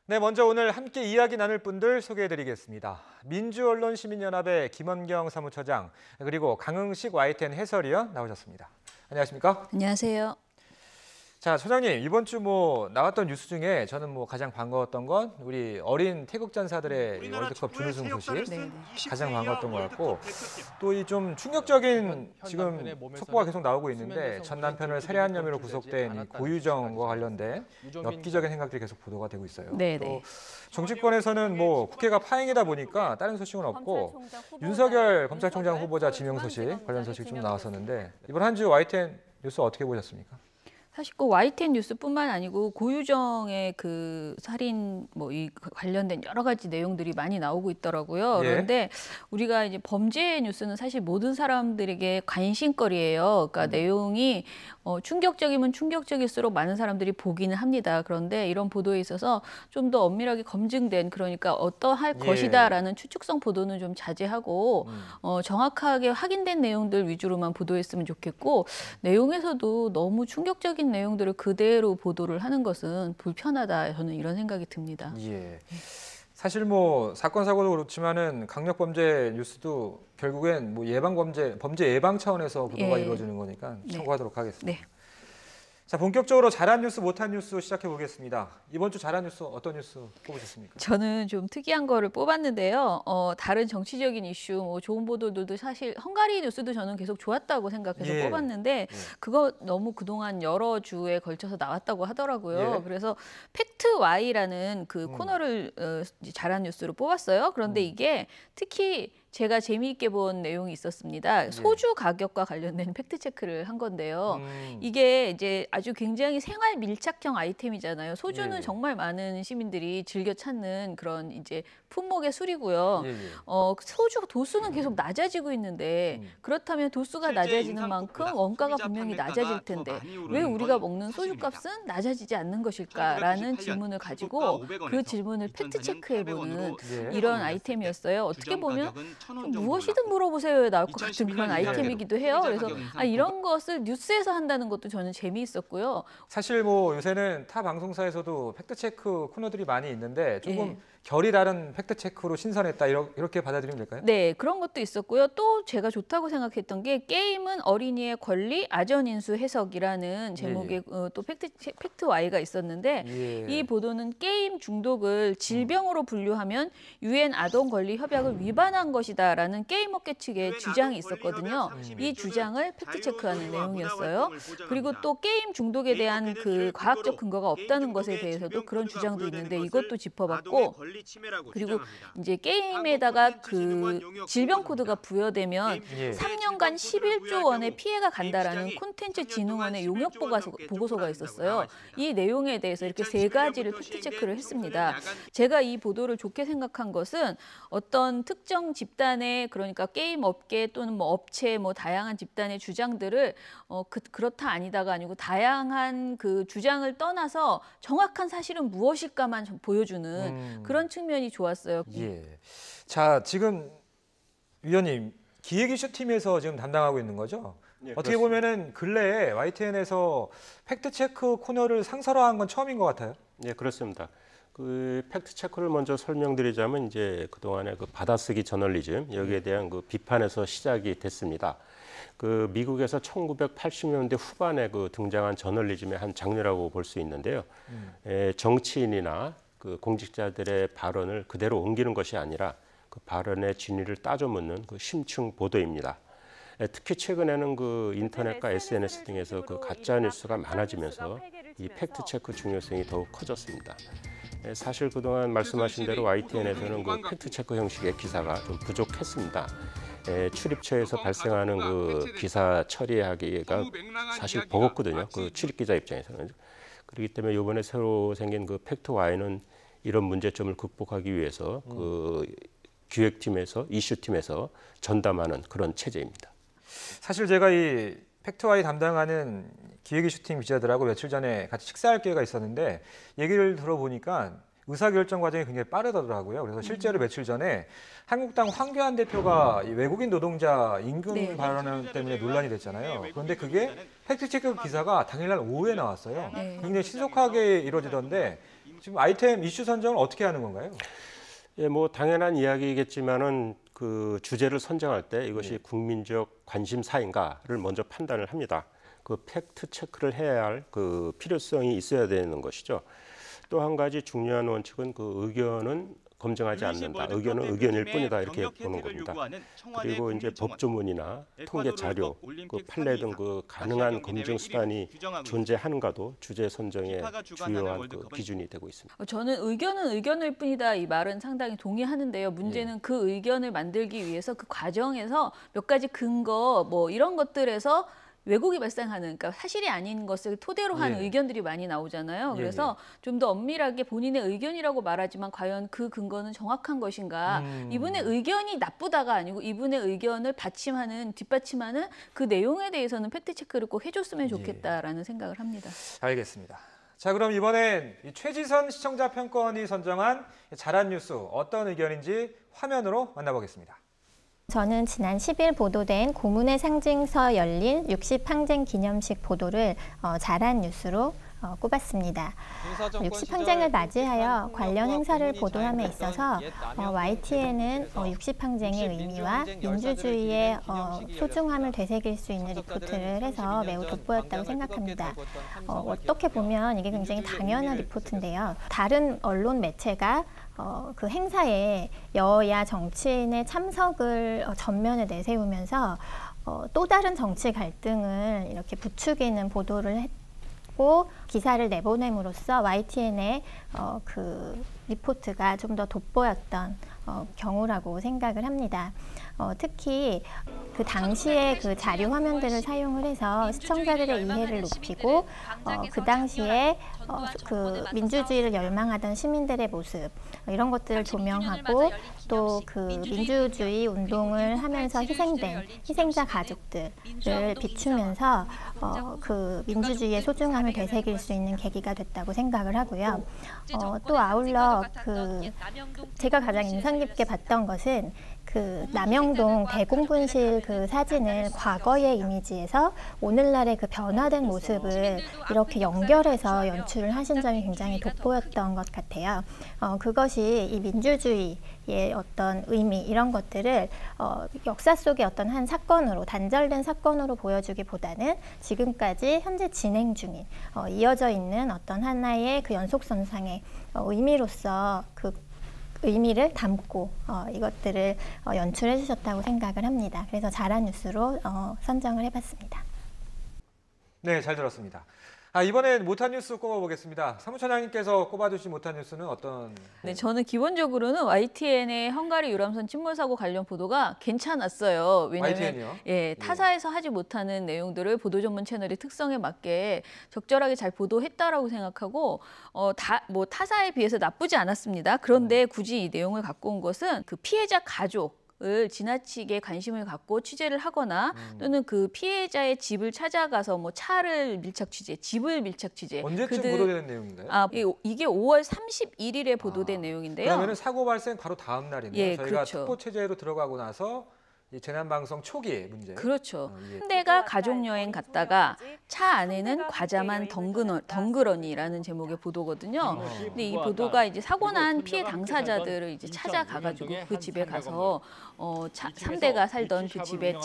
네, 먼저 오늘 함께 이야기 나눌 분들 소개해드리겠습니다. 민주언론시민연합의 김원경 사무처장, 그리고 강흥식 YTN 해설위원 나오셨습니다. 안녕하십니까? 안녕하세요. 자, 처장님, 이번 주 나왔던 뉴스 중에 저는 가장 반가웠던 건 우리 어린 태극 전사들의 월드컵 준우승 소식 가장 반가웠던 것 같고, 또 이 좀 충격적인 지금 속보가 계속 나오고 있는데 전 남편을 살해한 혐의로 구속된 이 고유정과 관련된 엽기적인 생각들이 계속 보도가 되고 있어요. 또 정치권에서는 국회가 파행이다 보니까 다른 소식은 없고 윤석열 검찰총장 후보자 지명 소식 관련 소식 좀 나왔었는데 이번 한 주 YTN 뉴스 어떻게 보셨습니까? 사실 그 YTN 뉴스뿐만 아니고 고유정의 그 살인 이 관련된 여러 가지 내용들이 많이 나오고 있더라고요. 그런데 우리가 이제 범죄 뉴스는 사실 모든 사람들에게 관심거리예요. 그러니까 내용이 충격적이면 충격적일수록 많은 사람들이 보기는 합니다. 그런데 이런 보도에 있어서 좀 더 엄밀하게 검증된, 그러니까 어떠할 것이다라는 추측성 보도는 좀 자제하고 정확하게 확인된 내용들 위주로만 보도했으면 좋겠고, 내용에서도 너무 충격적인 내용들을 그대로 보도를 하는 것은 불편하다, 저는 이런 생각이 듭니다. 사실 사건 사고도 그렇지만은 강력 범죄 뉴스도 결국엔 범죄 예방 차원에서 보도가 이루어지는 거니까 참고하도록 하겠습니다. 자, 본격적으로 잘한 뉴스, 못한 뉴스 시작해 보겠습니다. 이번 주 잘한 뉴스 어떤 뉴스 뽑으셨습니까? 저는 좀 특이한 거를 뽑았는데요. 다른 정치적인 이슈, 좋은 보도들도 사실 헝가리 뉴스도 저는 계속 좋았다고 생각해서 뽑았는데 그거 너무 그동안 여러 주에 걸쳐서 나왔다고 하더라고요. 그래서 팩트 Y라는 그 코너를 잘한 뉴스로 뽑았어요. 그런데 이게 특히 제가 재미있게 본 내용이 있었습니다. 소주 가격과 관련된 팩트 체크를 한 건데요. 이게 이제 아주 굉장히 생활 밀착형 아이템이잖아요. 소주는 정말 많은 시민들이 즐겨 찾는 그런 이제 품목의 술이고요. 소주 도수는 계속 낮아지고 있는데 그렇다면 도수가 낮아지는 만큼 원가가 분명히 낮아질 텐데 왜 우리가 먹는 소주값은 낮아지지 않는 것일까라는 질문을 가지고 그 질문을 팩트 체크해보는 이런 아이템이었어요. 어떻게 보면 무엇이든 물어보세요에 나올 것 같은 그런 아이템이기도 해요. 그래서 이런 것을 뉴스에서 한다는 것도 저는 재미있었고요. 사실 요새는 타 방송사에서도 팩트체크 코너들이 많이 있는데 조금 결이 다른 팩트체크로 신선했다, 이렇게 받아들이면 될까요? 네, 그런 것도 있었고요. 또 제가 좋다고 생각했던 게 게임은 어린이의 권리, 아전인수 해석이라는 제목의 또 팩트 Y가 있었는데 이 보도는 게임 중독을 질병으로 분류하면 유엔 아동 권리 협약을 위반한 것이다라는 게임 업계 측의 주장이 있었거든요. 이 주장을 팩트 체크하는 내용이었어요. 그리고 또 게임 중독에 대한 그 과학적 근거가 없다는 것에 대해서도 그런 주장도 있는데 이것도 짚어봤고, 그리고 이제 게임에다가 그 질병 코드가 부여되면 3년간 11조 원의 피해가 간다라는 콘텐츠 진흥원의 용역 보고서가 있었어요. 이 내용에 대해서 이렇게 세 가지를 팩트 체크를 했습니다. 제가 이 보도를 좋게 생각한 것은 어떤 특정 집단의, 그러니까 게임 업계 또는 업체 다양한 집단의 주장들을 그렇다 아니다가 아니고 다양한 그 주장을 떠나서 정확한 사실은 무엇일까만 보여주는 그런 측면이 좋았어요. 자, 지금 위원님 기획 이슈팀에서 지금 담당하고 있는 거죠? 어떻게 보면은 근래에 YTN에서 팩트체크 코너를 상설화한 건 처음인 것 같아요. 네, 그렇습니다. 그 팩트 체크를 먼저 설명드리자면 이제 그동안의 그 받아쓰기 저널리즘, 여기에 대한 그 비판에서 시작이 됐습니다. 그 미국에서 1980년대 후반에 그 등장한 저널리즘의 한 장르라고 볼 수 있는데요. 정치인이나 그 공직자들의 발언을 그대로 옮기는 것이 아니라 그 발언의 진위를 따져 묻는 그 심층 보도입니다. 특히 최근에는 그 인터넷과 SNS 등에서 그 가짜 뉴스가 많아지면서 이 팩트 체크 중요성이 더욱 커졌습니다. 사실 그동안 말씀하신 대로 YTN에서는 그 팩트 체크 형식의 기사가 좀 부족했습니다. 출입처에서 발생하는 그 기사 처리하기가 사실 버겁거든요. 그 출입 기자 입장에서는. 그렇기 때문에 이번에 새로 생긴 그 팩트 Y는 이런 문제점을 극복하기 위해서 그 기획팀에서, 이슈팀에서 전담하는 그런 체제입니다. 사실 제가 이 팩트 Y 담당하는 기획 이슈팀 기자들하고 며칠 전에 같이 식사할 기회가 있었는데 얘기를 들어보니까 의사결정 과정이 굉장히 빠르더라고요. 그래서 실제로 며칠 전에 한국당 황교안 대표가 외국인 노동자 임금 발언 때문에 논란이 됐잖아요. 그런데 그게 팩트체크 기사가 당일날 오후에 나왔어요. 굉장히 신속하게 이루어지던데 지금 아이템 이슈 선정을 어떻게 하는 건가요? 예, 뭐 당연한 이야기겠지만은 그 주제를 선정할 때 이것이 국민적 관심사인가를 먼저 판단을 합니다. 그 팩트 체크를 해야 할 그 필요성이 있어야 되는 것이죠. 또 한 가지 중요한 원칙은 그 의견은 검증하지 않는다. 의견은 의견일 뿐이다 이렇게 보는 겁니다. 그리고 이제 법조문이나 통계 자료, 그 판례 등 그 가능한 검증 수단이 존재하는가도 주제 선정의 주요한 그 기준이 되고 있습니다. 저는 의견은 의견일 뿐이다 이 말은 상당히 동의하는데요. 문제는 그 의견을 만들기 위해서 그 과정에서 몇 가지 근거 뭐 이런 것들에서 왜곡이 발생하는, 그러니까 사실이 아닌 것을 토대로 한 의견들이 많이 나오잖아요. 그래서 좀 더 엄밀하게 본인의 의견이라고 말하지만 과연 그 근거는 정확한 것인가. 이분의 의견이 나쁘다가 아니고 이분의 의견을 뒷받침하는 그 내용에 대해서는 팩트체크를 꼭 해줬으면 좋겠다라는 생각을 합니다. 알겠습니다. 자, 그럼 이번엔 최지선 시청자 평가원이 선정한 잘한 뉴스 어떤 의견인지 화면으로 만나보겠습니다. 저는 지난 10일 보도된 고문의 상징서 열린 60항쟁 기념식 보도를 잘한 뉴스로 꼽았습니다. 60항쟁을 맞이하여 관련 행사를 보도함에 있어서 YTN은 60항쟁의 의미와 민주주의의 소중함을 되새길 수 있는 리포트를 해서 매우 돋보였다고 생각합니다. 어떻게 보면 이게 굉장히 당연한 리포트인데요. 다른 언론 매체가 그 행사에 여야 정치인의 참석을 전면에 내세우면서 또 다른 정치 갈등을 이렇게 부추기는 보도를 했고 기사를 내보냄으로써 YTN의 그 리포트가 좀 더 돋보였던 경우라고 생각을 합니다. 특히 그 당시에 그 자료 화면들을 사용을 해서 시청자들의 이해를 높이고 그 당시에 그 민주주의를 열망하던 시민들의 모습 이런 것들을 조명하고 또 그 민주주의 운동을 하면서 희생된 희생자 가족들을 비추면서 그 민주주의의 소중함을 되새길 수 있는 계기가 됐다고 생각을 하고요. 또 아울러 그 제가 가장 인상 깊게 봤던 것은 그 남영동 대공분실 그 사진을 과거의 이미지에서 오늘날의 그 변화된 모습을 이렇게 연결해서 연출을 하신 점이 굉장히 돋보였던 것 같아요. 그것이 이 민주주의의 어떤 의미 이런 것들을 역사 속의 어떤 한 사건으로 단절된 사건으로 보여주기보다는 지금까지 현재 진행 중인 이어져 있는 어떤 하나의 그 연속선상의 의미로서 그 의미를 담고 이것들을 연출해 주셨다고 생각을 합니다. 그래서 잘한 뉴스로 선정을 해봤습니다. 네, 잘 들었습니다. 이번엔 못한 뉴스 꼽아보겠습니다. 사무처장님께서 꼽아주신 못한 뉴스는 어떤? 네, 저는 기본적으로는 YTN의 헝가리 유람선 침몰 사고 관련 보도가 괜찮았어요. 왜냐하면 YTN이요? 타사에서 하지 못하는 내용들을 보도 전문 채널의 특성에 맞게 적절하게 잘 보도했다라고 생각하고 타사에 비해서 나쁘지 않았습니다. 그런데 굳이 이 내용을 갖고 온 것은 그 피해자 가족 을 지나치게 관심을 갖고 취재를 하거나 또는 그 피해자의 집을 찾아가서 뭐 차를 밀착 취재, 집을 밀착 취재. 언제쯤 보도되는 내용인가요? 이게 5월 31일에 보도된 내용인데요. 그러면 사고 발생 바로 다음 날이네요. 저희가 그렇죠. 특보 체제로 들어가고 나서 이 재난방송 초기의 문제. 그렇죠. 현대가 가족여행 갔다가 차 안에는 과자만 덩그러니라는 제목의 보도거든요. 근데 이 보도가 이제 사고 난 피해 당사자들을 이제 찾아가가지고 그 집에 가서 3대가 살던 그 집의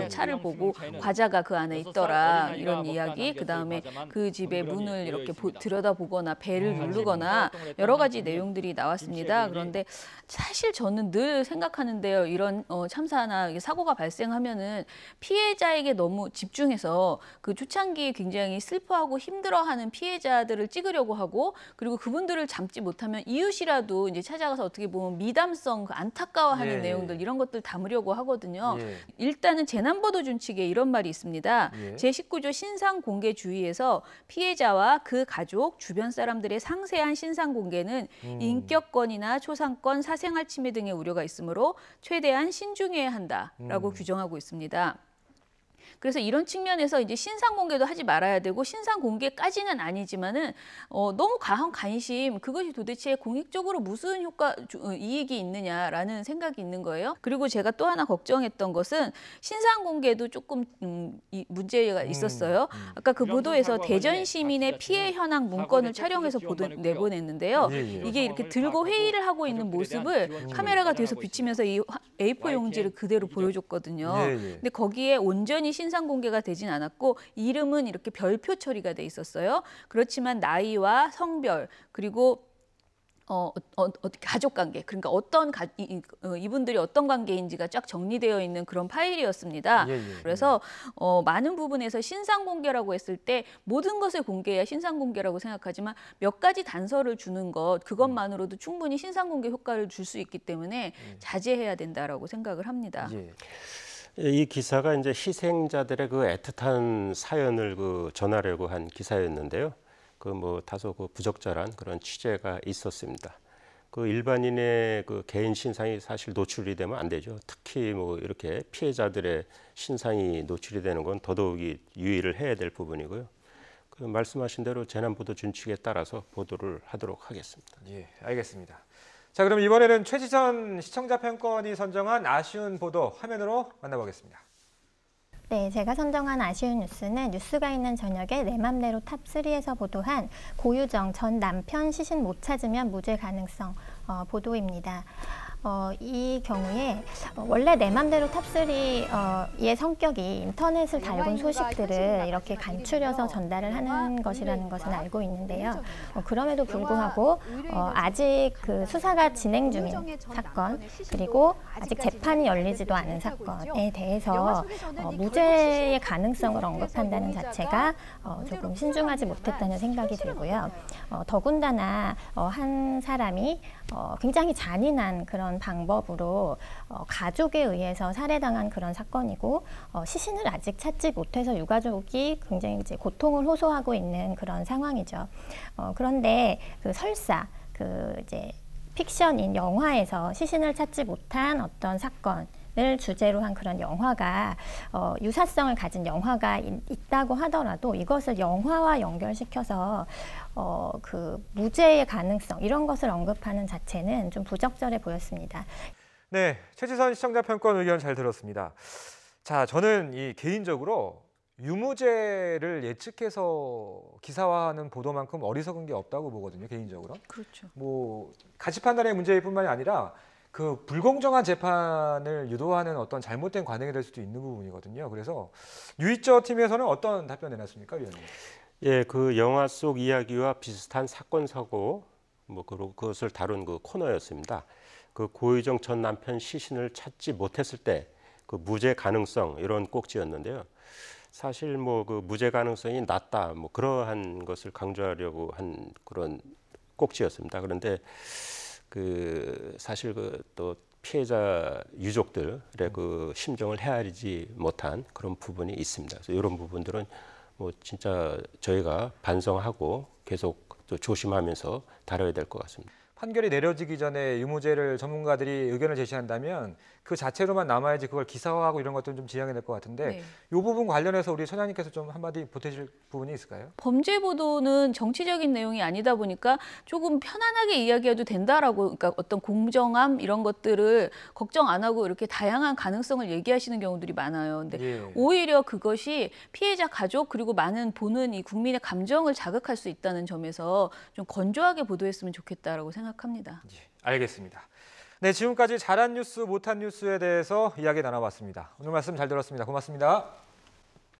차를 보고 과자가 그 안에 있더라 이런 이야기. 그 다음에 그 집의 문을 이렇게 들여다보거나 배를 누르거나 여러 가지 내용들이 나왔습니다. 그런데 사실 저는 늘 생각하는데요. 이런 참사나 사고가 발생하면은 피해자에게 너무 집중해서 그 초창기에 굉장히 슬퍼하고 힘들어하는 피해자들을 찍으려고 하고 그리고 그분들을 잡지 못하면 이웃이라도 이제 찾아가서 어떻게 보면 미담성, 안타까워하는 내용들 이런 것들 담으려고 하거든요. 일단은 재난보도준 측에 이런 말이 있습니다. 제19조 신상공개주의에서 피해자와 그 가족, 주변 사람들의 상세한 신상공개는 인격권이나 초상권, 사생활 침해 등의 우려가 있으므로 최대한 신중해야 한다라고 규정하고 있습니다. 그래서 이런 측면에서 이제 신상 공개도 하지 말아야 되고 신상 공개까지는 아니지만은 너무 과한 관심 그것이 도대체 공익적으로 무슨 이익이 있느냐라는 생각이 있는 거예요. 그리고 제가 또 하나 걱정했던 것은 신상 공개도 조금 문제가 있었어요. 아까 그 보도에서 대전 시민의 피해 현황 문건을 촬영해서 내보냈는데요. 이게 이렇게 들고 회의를 하고 있는 모습을 카메라가 뒤에서 비치면서 이 A4 용지를 그대로 보여줬거든요. 근데 거기에 온전히 신상 공개가 되진 않았고 이름은 이렇게 별표 처리가 돼 있었어요. 그렇지만 나이와 성별 그리고 가족 관계, 그러니까 이분들이 어떤 관계인지가 쫙 정리되어 있는 그런 파일이었습니다. 그래서 많은 부분에서 신상 공개라고 했을 때 모든 것을 공개해야 신상 공개라고 생각하지만 몇 가지 단서를 주는 그것만으로도 충분히 신상 공개 효과를 줄 수 있기 때문에 자제해야 된다라고 생각을 합니다. 이 기사가 이제 희생자들의 그 애틋한 사연을 전하려고 한 기사였는데요. 뭐 다소 부적절한 그런 취재가 있었습니다. 일반인의 개인 신상이 사실 노출이 되면 안 되죠. 특히 뭐 이렇게 피해자들의 신상이 노출이 되는 건 더더욱이 유의를 해야 될 부분이고요. 말씀하신 대로 재난보도 준칙에 따라서 보도를 하도록 하겠습니다. 예, 알겠습니다. 자, 그럼 이번에는 최지선 시청자 평권이 선정한 아쉬운 보도 화면으로 만나보겠습니다. 네, 제가 선정한 아쉬운 뉴스는 뉴스가 있는 저녁에 내 맘대로 탑3에서 보도한 고유정 전 남편 시신 못 찾으면 무죄 가능성 보도입니다. 이 경우에 원래 내 맘대로 탑3의 성격이 인터넷을 달군 소식들을 이렇게 간추려서 전달을 하는 것이라는 것은 알고 있는데요. 그럼에도 불구하고 아직 수사가 진행 중인 사건 그리고 아직 재판이 열리지도 않은 사건에 대해서 무죄의 가능성을 언급한다는 자체가 조금 신중하지 못했다는 생각이 들고요. 더군다나 한 사람이 굉장히 잔인한 그런 방법으로 가족에 의해서 살해당한 그런 사건이고 시신을 아직 찾지 못해서 유가족이 굉장히 이제 고통을 호소하고 있는 그런 상황이죠. 그런데 설사 이제 픽션인 영화에서 시신을 찾지 못한 어떤 사건을 주제로 한 그런 영화가 유사성을 가진 영화가 있다고 하더라도 이것을 영화와 연결시켜서 무죄의 가능성 이런 것을 언급하는 자체는 좀 부적절해 보였습니다. 네, 최지선 시청자 평권 의견 잘 들었습니다. 자, 저는 개인적으로 유무죄를 예측해서 기사화하는 보도만큼 어리석은 게 없다고 보거든요, 개인적으로. 그렇죠. 뭐 가치 판단의 문제일 뿐만이 아니라 불공정한 재판을 유도하는 어떤 잘못된 관행이 될 수도 있는 부분이거든요. 그래서 유이저 팀에서는 어떤 답변 내놨습니까, 위원님? 예, 영화 속 이야기와 비슷한 사건 사고 그리고 그것을 다룬 코너였습니다. 고유정 전 남편 시신을 찾지 못했을 때 무죄 가능성 이런 꼭지였는데요. 사실 무죄 가능성이 낮다 그러한 것을 강조하려고 한 그런 꼭지였습니다. 그런데 사실 또 피해자 유족들의 심정을 헤아리지 못한 그런 부분이 있습니다. 그래서 이런 부분들은 진짜 저희가 반성하고 계속 또 조심하면서 다뤄야 될 것 같습니다. 판결이 내려지기 전에 유무죄를 전문가들이 의견을 제시한다면 그 자체로만 남아야지 그걸 기사화하고 이런 것들은 좀 지양해야 될 것 같은데 네. 이 부분 관련해서 우리 처장님께서 좀 한마디 보태실 부분이 있을까요? 범죄 보도는 정치적인 내용이 아니다 보니까 조금 편안하게 이야기해도 된다라고 그러니까 어떤 공정함 이런 것들을 걱정 안 하고 이렇게 다양한 가능성을 얘기하시는 경우들이 많아요. 근데 예. 오히려 그것이 피해자 가족 그리고 많은 보는 이 국민의 감정을 자극할 수 있다는 점에서 좀 건조하게 보도했으면 좋겠다라고 생각합니다. 예, 알겠습니다. 네, 지금까지 잘한 뉴스, 못한 뉴스에 대해서 이야기 나눠봤습니다. 오늘 말씀 잘 들었습니다. 고맙습니다.